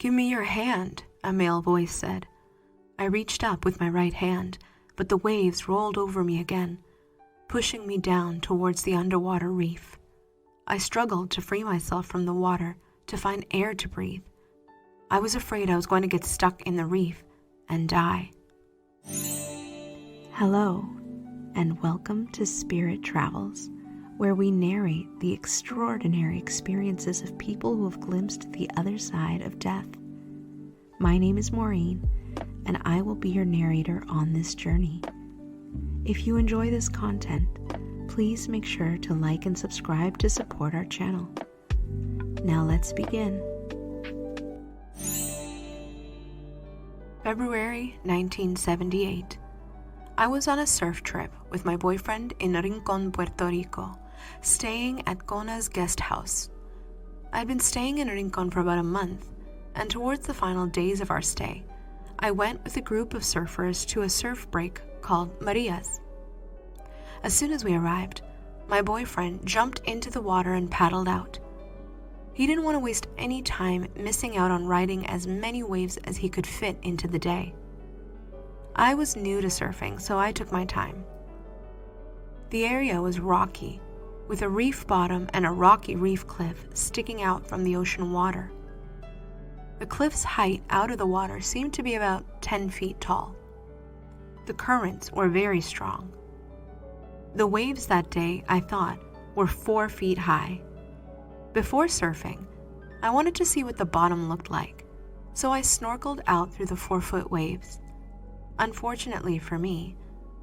"Give me your hand," a male voice said. I reached up with my right hand, but the waves rolled over me again, pushing me down towards the underwater reef. I struggled to free myself from the water to find air to breathe. I was afraid I was going to get stuck in the reef and die. Hello, and welcome to Spirit Travels, where we narrate the extraordinary experiences of people who have glimpsed the other side of death. My name is Maureen, and I will be your narrator on this journey. If you enjoy this content, please make sure to like and subscribe to support our channel. Now let's begin. February 1978. I was on a surf trip with my boyfriend in Rincon, Puerto Rico, staying at Kona's guest house. I'd been staying in Rincon for about a month, and towards the final days of our stay, I went with a group of surfers to a surf break called Maria's. As soon as we arrived, my boyfriend jumped into the water and paddled out. He didn't want to waste any time missing out on riding as many waves as he could fit into the day. I was new to surfing, so I took my time. The area was rocky, with a reef bottom and a rocky reef cliff sticking out from the ocean water. The cliff's height out of the water seemed to be about 10 feet tall. The currents were very strong. The waves that day, I thought, were 4 feet high. Before surfing, I wanted to see what the bottom looked like, so I snorkeled out through the 4-foot waves. Unfortunately for me,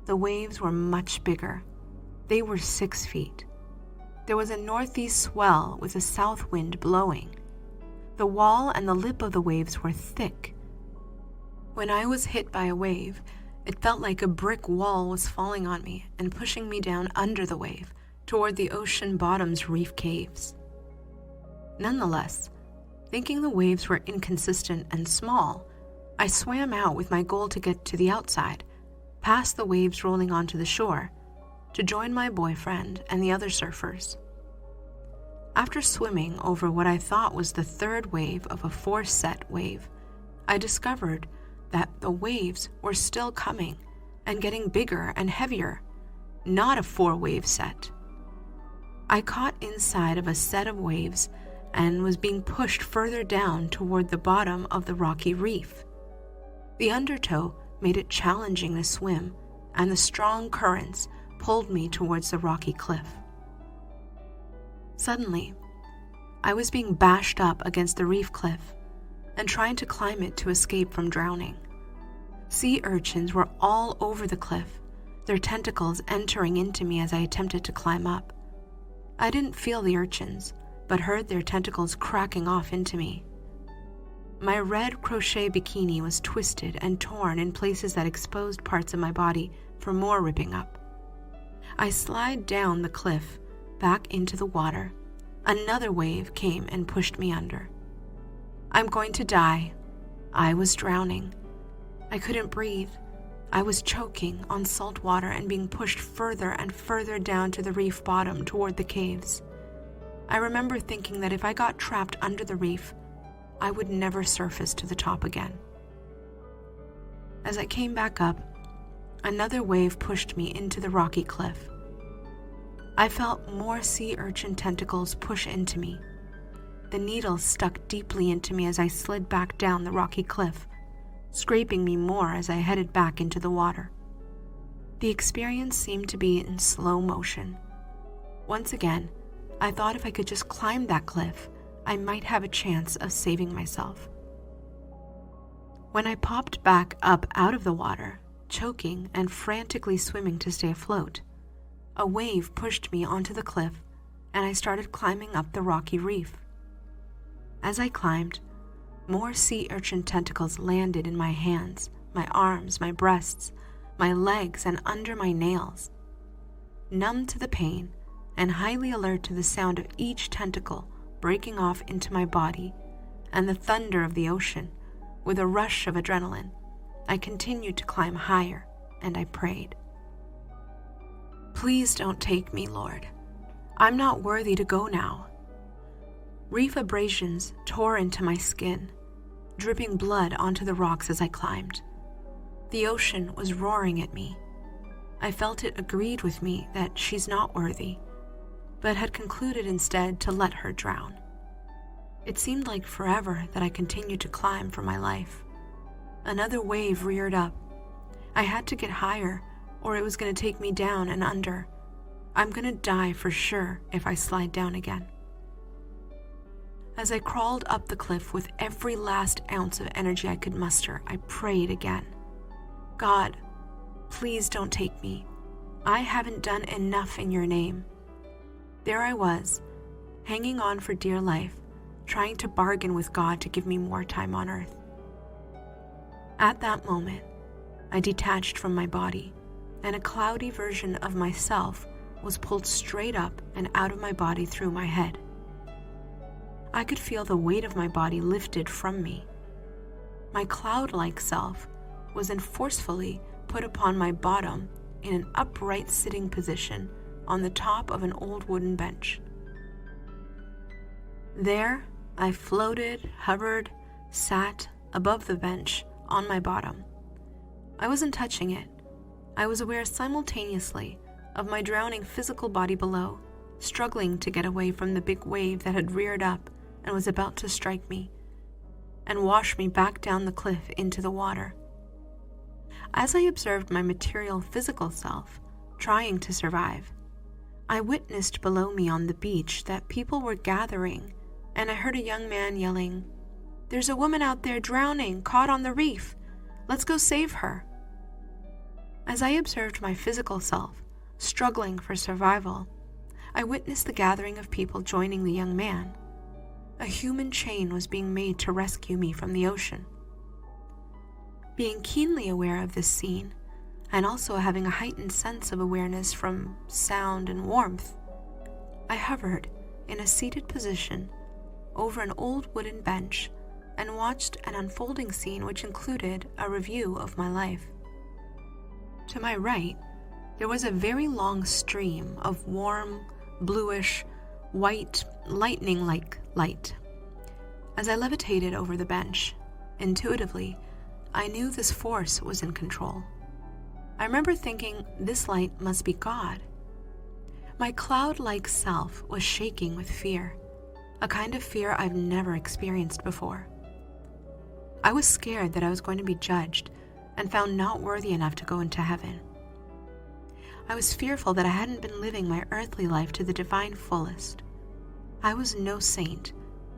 the waves were much bigger. They were 6 feet. There was a northeast swell with a south wind blowing. The wall and the lip of the waves were thick. When I was hit by a wave, it felt like a brick wall was falling on me and pushing me down under the wave toward the ocean bottom's reef caves. Nonetheless, thinking the waves were inconsistent and small, I swam out with my goal to get to the outside, past the waves rolling onto the shore, to join my boyfriend and the other surfers. After swimming over what I thought was the third wave of a 4-set wave, I discovered that the waves were still coming and getting bigger and heavier, not a 4-wave set. I caught inside of a set of waves and was being pushed further down toward the bottom of the rocky reef. The undertow made it challenging to swim, and the strong currents pulled me towards the rocky cliff. Suddenly, I was being bashed up against the reef cliff and trying to climb it to escape from drowning. Sea urchins were all over the cliff, their tentacles entering into me as I attempted to climb up. I didn't feel the urchins, but heard their tentacles cracking off into me. My red crochet bikini was twisted and torn in places that exposed parts of my body for more ripping up. I slid down the cliff back into the water. Another wave came and pushed me under. I'm going to die. I was drowning. I couldn't breathe. I was choking on salt water and being pushed further and further down to the reef bottom toward the caves. I remember thinking that if I got trapped under the reef, I would never surface to the top again. As I came back up, another wave pushed me into the rocky cliff. I felt more sea urchin tentacles push into me. The needles stuck deeply into me as I slid back down the rocky cliff, scraping me more as I headed back into the water. The experience seemed to be in slow motion. Once again, I thought if I could just climb that cliff, I might have a chance of saving myself. When I popped back up out of the water, choking and frantically swimming to stay afloat, a wave pushed me onto the cliff, and I started climbing up the rocky reef. As I climbed, more sea urchin tentacles landed in my hands, my arms, my breasts, my legs, and under my nails. Numb to the pain and highly alert to the sound of each tentacle breaking off into my body and the thunder of the ocean, with a rush of adrenaline, I continued to climb higher, and I prayed. Please don't take me, Lord. I'm not worthy to go now. Reef abrasions tore into my skin. dripping blood onto the rocks as I climbed. The ocean was roaring at me. I felt it agreed with me that she's not worthy, but had concluded instead to let her drown. It seemed like forever that I continued to climb for my life. Another wave reared up. I had to get higher, or it was going to take me down and under. I'm going to die for sure if I slide down again. As I crawled up the cliff with every last ounce of energy I could muster, I prayed again. God, please don't take me. I haven't done enough in your name. There I was, hanging on for dear life, trying to bargain with God to give me more time on earth. At that moment, I detached from my body, and a cloudy version of myself was pulled straight up and out of my body through my head. I could feel the weight of my body lifted from me. My cloud-like self was then forcefully put upon my bottom in an upright sitting position on the top of an old wooden bench. There, I floated, hovered, sat above the bench on my bottom. I wasn't touching it. I was aware simultaneously of my drowning physical body below, struggling to get away from the big wave that had reared up and was about to strike me and wash me back down the cliff into the water. As I observed my material physical self trying to survive, I witnessed below me on the beach that people were gathering, and I heard a young man yelling, "There's a woman out there drowning, caught on the reef. Let's go save her." As I observed my physical self struggling for survival, I witnessed the gathering of people joining the young man. A human chain was being made to rescue me from the ocean. Being keenly aware of this scene, and also having a heightened sense of awareness from sound and warmth, I hovered in a seated position over an old wooden bench and watched an unfolding scene which included a review of my life. To my right, there was a very long stream of warm, bluish, white, lightning-like light. As I levitated over the bench, intuitively, I knew this force was in control. I remember thinking this light must be God. My cloud-like self was shaking with fear, a kind of fear I've never experienced before. I was scared that I was going to be judged and found not worthy enough to go into heaven. I was fearful that I hadn't been living my earthly life to the divine fullest. I was no saint,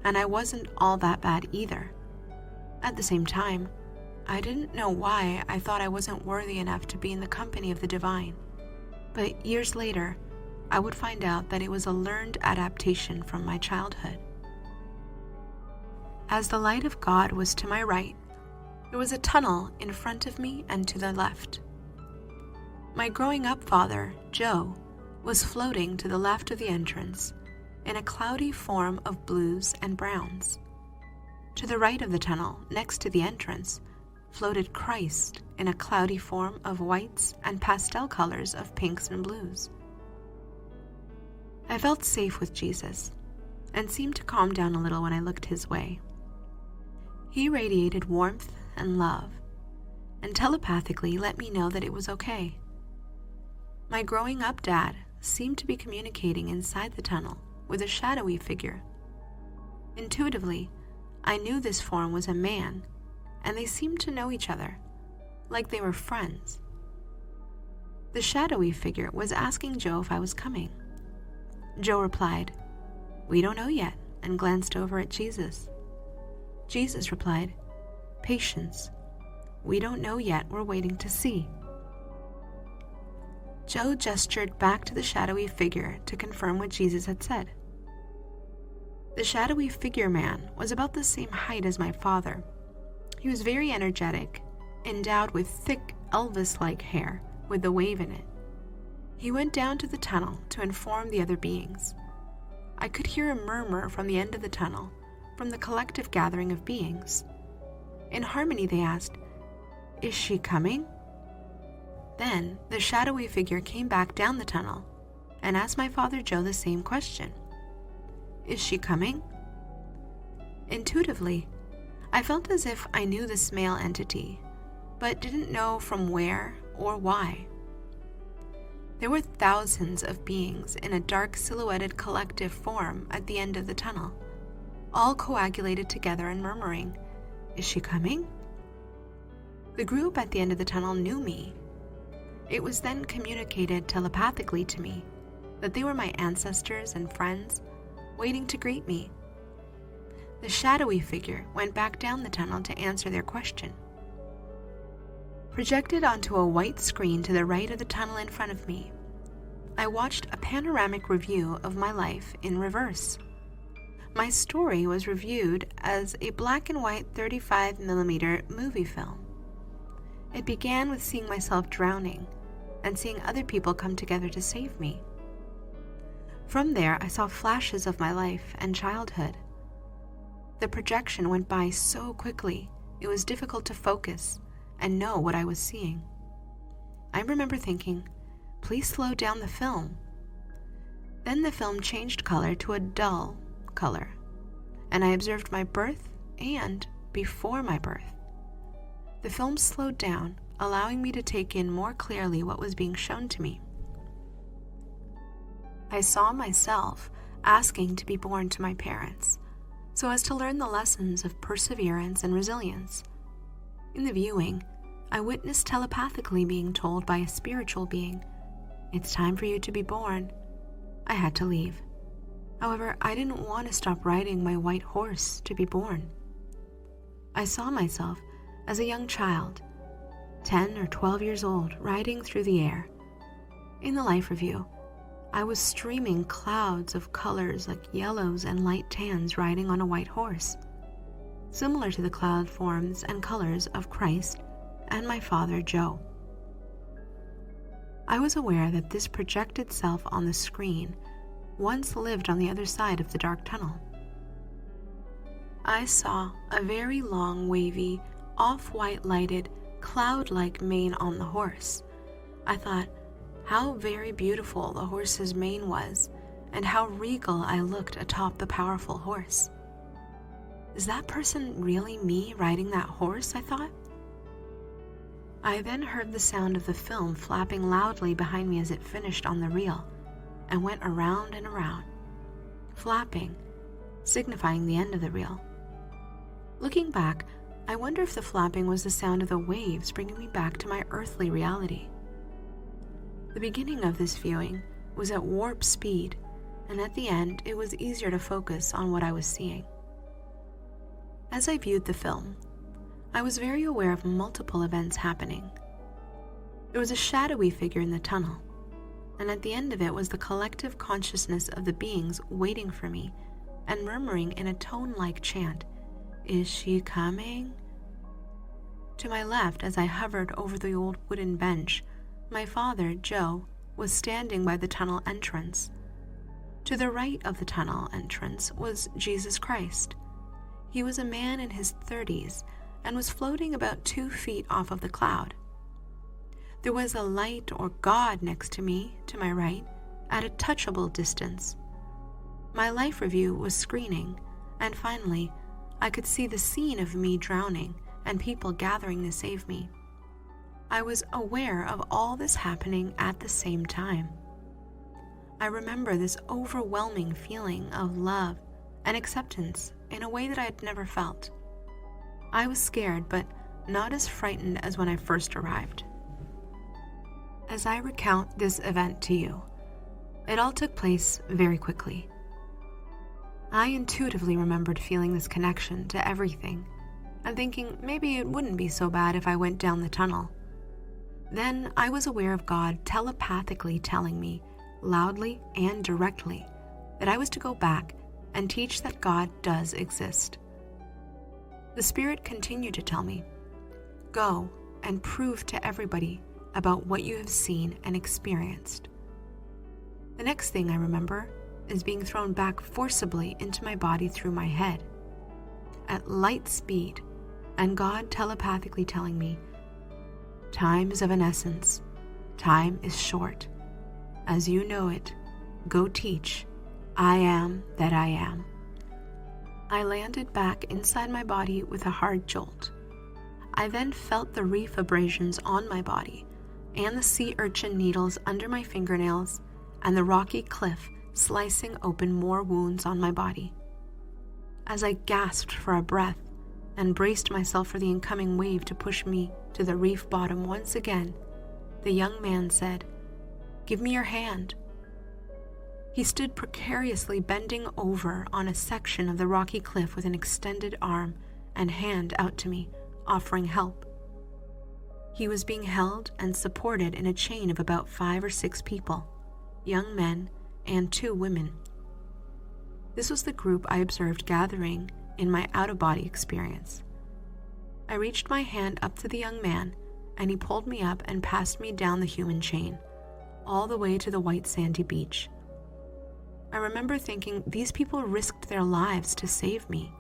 and I wasn't all that bad either. At the same time, I didn't know why I thought I wasn't worthy enough to be in the company of the divine. But years later, I would find out that it was a learned adaptation from my childhood. As the light of God was to my right, there was a tunnel in front of me and to the left. My growing up father, Joe, was floating to the left of the entrance in a cloudy form of blues and browns. To the right of the tunnel, next to the entrance, floated Christ in a cloudy form of whites and pastel colors of pinks and blues. I felt safe with Jesus and seemed to calm down a little when I looked his way. He radiated warmth and love, and telepathically let me know that it was okay. My growing up dad seemed to be communicating inside the tunnel with a shadowy figure. Intuitively, I knew this form was a man, and they seemed to know each other, like they were friends. The shadowy figure was asking Joe if I was coming. Joe replied, "We don't know yet," and glanced over at Jesus. Jesus replied, "Patience. We don't know yet, we're waiting to see." Joe gestured back to the shadowy figure to confirm what Jesus had said. The shadowy figure man was about the same height as my father. He was very energetic, endowed with thick Elvis-like hair with a wave in it. He went down to the tunnel to inform the other beings. I could hear a murmur from the end of the tunnel, from the collective gathering of beings. In harmony they asked, "Is she coming?" Then the shadowy figure came back down the tunnel and asked my father Joe the same question. "Is she coming?" Intuitively, I felt as if I knew this male entity, but didn't know from where or why. There were thousands of beings in a dark silhouetted collective form at the end of the tunnel, all coagulated together and murmuring, "Is she coming?" The group at the end of the tunnel knew me. It was then communicated telepathically to me that they were my ancestors and friends waiting to greet me. The shadowy figure went back down the tunnel to answer their question. Projected onto a white screen to the right of the tunnel in front of me, I watched a panoramic review of my life in reverse. My story was reviewed as a black and white 35mm movie film. It began with seeing myself drowning and seeing other people come together to save me. From there, I saw flashes of my life and childhood. The projection went by so quickly, it was difficult to focus and know what I was seeing. I remember thinking, "Please slow down the film." Then the film changed color to a dull color, and I observed my birth and before my birth. The film slowed down, allowing me to take in more clearly what was being shown to me. I saw myself asking to be born to my parents, so as to learn the lessons of perseverance and resilience. In the viewing, I witnessed telepathically being told by a spiritual being, "It's time for you to be born." I had to leave. However, I didn't want to stop riding my white horse to be born. I saw myself as a young child, 10 or 12 years old, riding through the air. In the life review, I was streaming clouds of colors like yellows and light tans riding on a white horse, similar to the cloud forms and colors of Christ and my father, Joe. I was aware that this projected self on the screen once lived on the other side of the dark tunnel. I saw a very long, wavy, off-white lighted, cloud-like mane on the horse. I thought, how very beautiful the horse's mane was, and how regal I looked atop the powerful horse. Is that person really me riding that horse, I thought? I then heard the sound of the film flapping loudly behind me as it finished on the reel, and went around and around, flapping, signifying the end of the reel. Looking back, I wonder if the flapping was the sound of the waves bringing me back to my earthly reality. The beginning of this viewing was at warp speed, and at the end it was easier to focus on what I was seeing. As I viewed the film, I was very aware of multiple events happening. There was a shadowy figure in the tunnel, and at the end of it was the collective consciousness of the beings waiting for me and murmuring in a tone-like chant, "Is she coming?" To my left, as I hovered over the old wooden bench, my father, Joe, was standing by the tunnel entrance. To the right of the tunnel entrance was Jesus Christ. He was a man in his 30s and was floating about 2 feet off of the cloud. There was a light or God next to me, to my right, at a touchable distance. My life review was screening, and finally, I could see the scene of me drowning and people gathering to save me. I was aware of all this happening at the same time. I remember this overwhelming feeling of love and acceptance in a way that I had never felt. I was scared, but not as frightened as when I first arrived. As I recount this event to you, it all took place very quickly. I intuitively remembered feeling this connection to everything and thinking maybe it wouldn't be so bad if I went down the tunnel. Then I was aware of God telepathically telling me, loudly and directly, that I was to go back and teach that God does exist. The Spirit continued to tell me, "Go and prove to everybody about what you have seen and experienced." The next thing I remember is being thrown back forcibly into my body through my head, at light speed, and God telepathically telling me, "Time is of an essence. Time is short. As you know it, go teach. I am that I am." I landed back inside my body with a hard jolt. I then felt the reef abrasions on my body, and the sea urchin needles under my fingernails, and the rocky cliff slicing open more wounds on my body. As I gasped for a breath and braced myself for the incoming wave to push me to the reef bottom once again, the young man said, "Give me your hand." He stood precariously bending over on a section of the rocky cliff with an extended arm and hand out to me, offering help. He was being held and supported in a chain of about 5 or 6 people, young men and 2 women. This was the group I observed gathering in my out-of-body experience. I reached my hand up to the young man, and he pulled me up and passed me down the human chain, all the way to the white sandy beach. I remember thinking these people risked their lives to save me.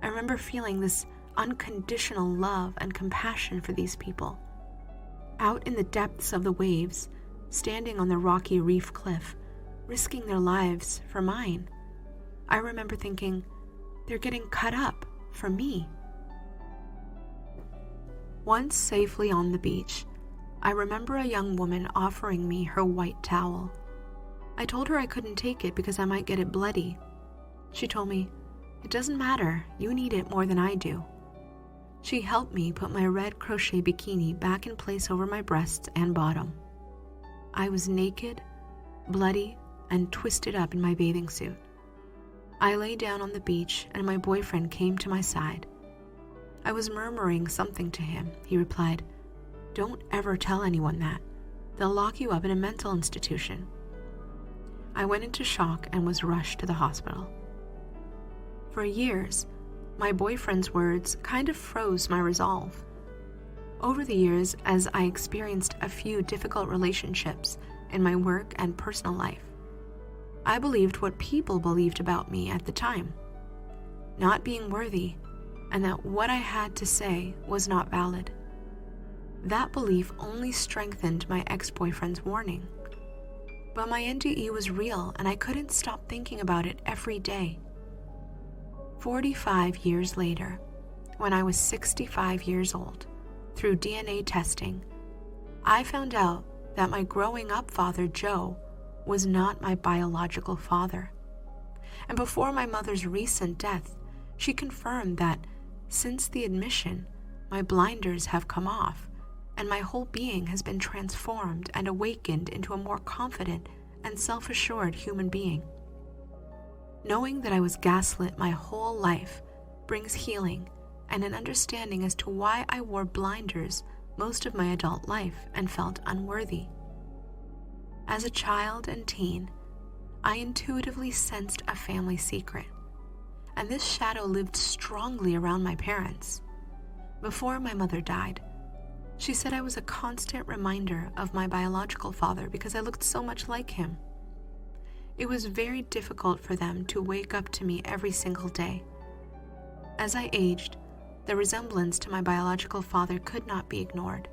I remember feeling this unconditional love and compassion for these people. Out in the depths of the waves, standing on the rocky reef cliff, risking their lives for mine. I remember thinking, they're getting cut up for me. Once safely on the beach, I remember a young woman offering me her white towel. I told her I couldn't take it because I might get it bloody. She told me, "It doesn't matter, you need it more than I do." She helped me put my red crochet bikini back in place over my breasts and bottom. I was naked, bloody, and twisted up in my bathing suit. I lay down on the beach and my boyfriend came to my side. I was murmuring something to him. He replied, "Don't ever tell anyone that. They'll lock you up in a mental institution." I went into shock and was rushed to the hospital. For years, my boyfriend's words kind of froze my resolve. Over the years, as I experienced a few difficult relationships in my work and personal life, I believed what people believed about me at the time, not being worthy, and that what I had to say was not valid. That belief only strengthened my ex-boyfriend's warning. But my NDE was real, and I couldn't stop thinking about it every day. 45 years later, when I was 65 years old, through DNA testing, I found out that my growing up father, Joe, was not my biological father. And before my mother's recent death, she confirmed that since the admission, my blinders have come off, and my whole being has been transformed and awakened into a more confident and self-assured human being. Knowing that I was gaslit my whole life brings healing and an understanding as to why I wore blinders most of my adult life and felt unworthy. As a child and teen, I intuitively sensed a family secret, and this shadow lived strongly around my parents. Before my mother died, she said I was a constant reminder of my biological father because I looked so much like him. It was very difficult for them to wake up to me every single day. As I aged, the resemblance to my biological father could not be ignored.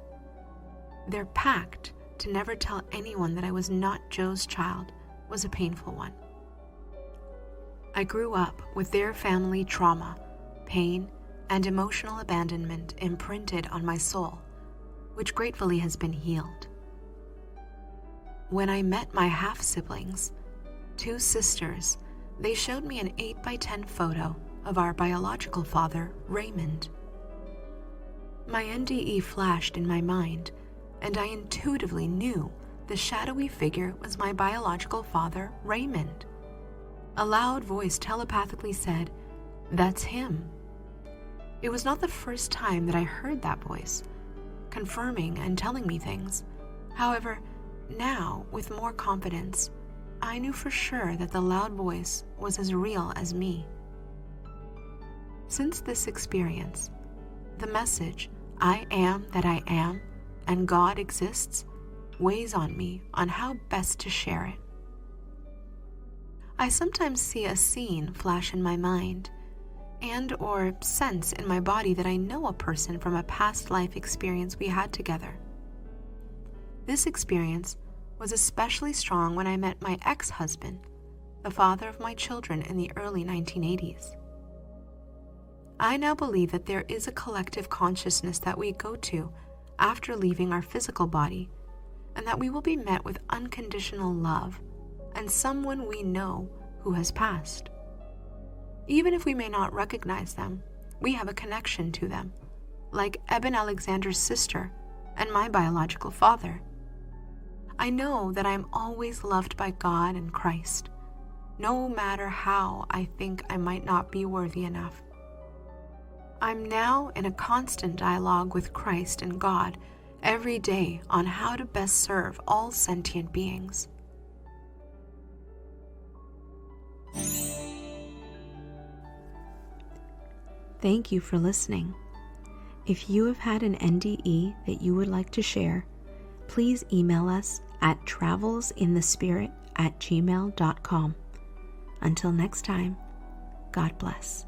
Their pact to never tell anyone that I was not Joe's child was a painful one. I grew up with their family trauma, pain, and emotional abandonment imprinted on my soul, which gratefully has been healed. When I met my half-siblings, 2 sisters, they showed me an 8x10 photo of our biological father, Raymond. My NDE flashed in my mind, and I intuitively knew the shadowy figure was my biological father, Raymond. A loud voice telepathically said, "That's him." It was not the first time that I heard that voice, confirming and telling me things. However, now, with more confidence, I knew for sure that the loud voice was as real as me. Since this experience, the message, "I am that I am, and God exists," weighs on me on how best to share it. I sometimes see a scene flash in my mind, and or sense in my body that I know a person from a past life experience we had together. This experience was especially strong when I met my ex-husband, the father of my children, in the early 1980s. I now believe that there is a collective consciousness that we go to after leaving our physical body, and that we will be met with unconditional love and someone we know who has passed. Even if we may not recognize them, we have a connection to them, like Eben Alexander's sister and my biological father. I know that I am always loved by God and Christ, no matter how I think I might not be worthy enough. I'm now in a constant dialogue with Christ and God every day on how to best serve all sentient beings. Thank you for listening. If you have had an NDE that you would like to share, please email us at travelsinthespirit@gmail.com. Until next time, God bless.